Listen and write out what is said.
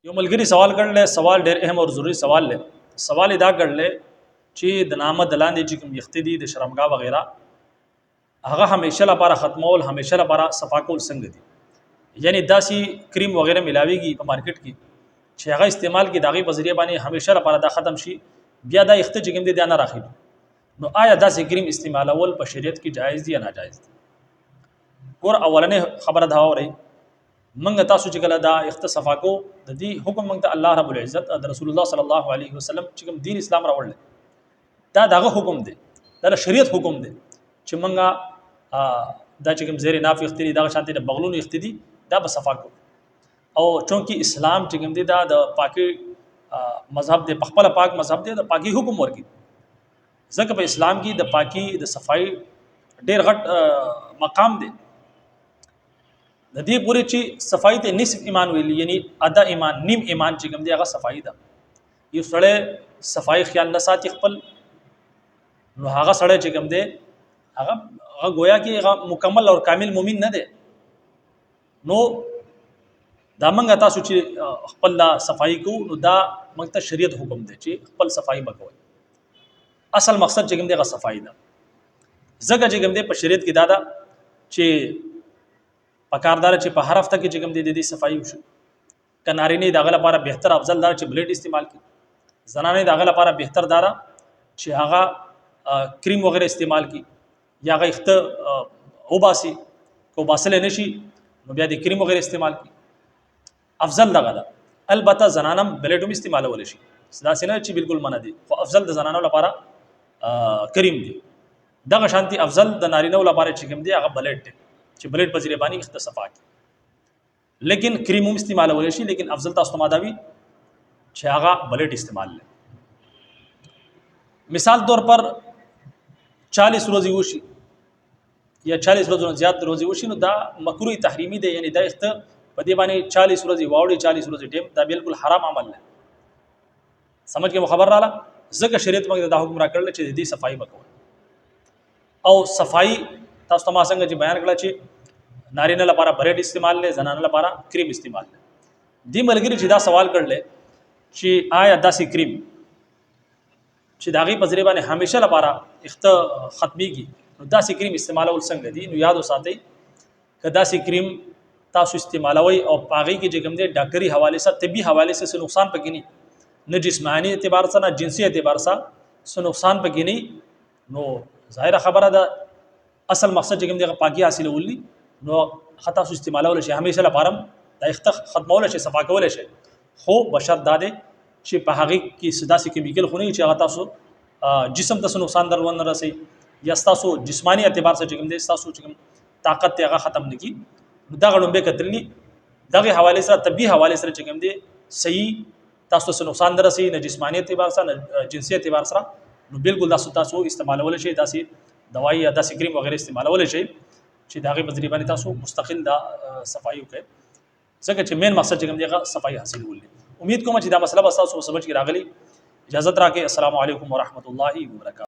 یو ملګری سوال کړل، سوال ډېر اهم او ضروری سوال دی. سوال دا کړل چې د نامه د لاندې چې کوم یخت دي د شرمګا وغیرہ هغه همیشه لپاره ختمول، همیشه لپاره صفا کول څنګه دي؟ یعنی داسي کریم وغیرہ ملاويږي په مارکیټ کې چې هغه استعمال کې داغي په ذریعہ باندې همیشه لپاره دا ختم شي، بیا دا یخت چې کوم دي دا نه راخلي. نو آیا داسي کریم استعمالول په شریعت کې جایز دي یا ناجایز دي؟ ګور اولنې خبره دا وره منګ تاسو چې کله دا یخت صفا کو د دې حکم منګ ته الله رب العزت د رسول الله صلی الله علیه وسلم چې کوم دین اسلام راوړل دا دغه حکم دی، دا شریعت حکم دی چې منګه دا چې کوم زیر ناف یخت دي دا شانتي د بغلون یخت دي دا به صفا کو. او چونکی اسلام چې کوم دی دا د پاکي مذهب دی، په خپل پاک مذهب دی، د پاکي حکم ورکی. ځکه په اسلام کې د پاکي د صفای ډېر غټ مقام دی. د دې پوره چې صفای ته نصف ایمان ویل، یعنی ادا ایمان، نیم ایمان چې کوم دی هغه صفای ده. یو سړی صفای خیال نه ساتي خپل، نو هغه سړی چې کوم دی هغه گویا کې هغه مکمل او کامل مؤمن نه دی. نو دا منګه تاسو چې خپل صفای کو نو دا موږ ته شریعت حکم دی چې خپل صفای وکوي. اصل مقصد چې کوم دی هغه صفای ده. زګه چې کوم دی په شریعت کې دا ده چې پکاردار چې په هر هفته کې چې کوم دی د دې صفای وشي. کنارینه دغه لپاره بهتر افضل دار چې بلیډ استعمال کړي، زنانه دغه لپاره بهتر دار چې هغه کریم وغیرہ استعمال کړي یا هغه اخته وباسي کو باسل نه شي نو بیا د کریم وغیرہ استعمال کړي افضل دغه ده. البته زنانم بلیډ هم استعمالول شي، دا سینه چې بالکل منع دي، خو افضل د زنانو لپاره کریم دي. دغه شانتي افضل د نارینه لپاره چې کوم دی هغه بلیډ دی چې بلیډ په ذریعہ باندې اخته صفا کی. لیکن کریم هم استعمالول شي، لیکن افضل تاسو ته ماداوي چې هغه بلیډ استعمال لري. مثال طور پر 40 ورځې وشي یا 40 ورځې زیات ورځې وشي نو دا مکروه تحریمی دی، یعنی دا اخته په دې باندې 40 ورځې واوړي 40 ورځې ټیم دا بالکل حرام عمل دی. سمجھ کې خبر رااله؟ ځکه شریعت موږ دا حکم را کړل چې د دې صفای وکړو. او صفای تاسو ته ما څنګه چې بیان کړل چې نارینه لپاره بریډ استعمال لري، زنانه لپاره کریم استعمال لري. دی ملګری چې دا سوال کړل چې آیا داسې کریم چې داغي په ذریعہ باندې همیشه لپاره اخته ختميږي نو داسې کریم استعمالول څنګه دي؟ نو یاد وساتئ که داسې کریم تاسو استعمالوي او پاغي کې چې کوم دي ډاکټري حواله سره، طبي حواله سره نقصان پکې نه جسمانی اعتبار سره نه جنسي اعتبار سره نقصان پکې نه، نو ظاهره خبره ده اصل مقصد چې کوم دی پاکي حاصلول دي نو خطا سو استعمالول شي همیشه لپاره د اخته ختمول شي، صفا کول شي. خو بشرط دا دی چې په هغه کې سداسي کیمیکل خونی چې هغه تاسو جسم ته نقصان درون نه رسي یا تاسو جسمانی اعتبار سره چې کوم دی تاسو چې کوم طاقت ته هغه ختم نکي. دا غړم به کتلني دغه حواله سره طبي حواله سره چې کوم دی صحیح تاسو ته نقصان درسي نه جسمانی اعتبار سره نه جنسي اعتبار سره، نو بالکل تاسو استعمالول شي داسي دوايي یا داسې کریم وغیرہ استعمالول شي چې داغه بذری باندې تاسو مستقل دا صفائی وکړي. ځکه چې مین مقصد چې کوم دی صفائی حاصلول دي. امید کوم چې دا مسله به تاسو سمجھ کې راغلي. اجازه راکړئ. السلام علیکم ورحمت الله وبرکاته.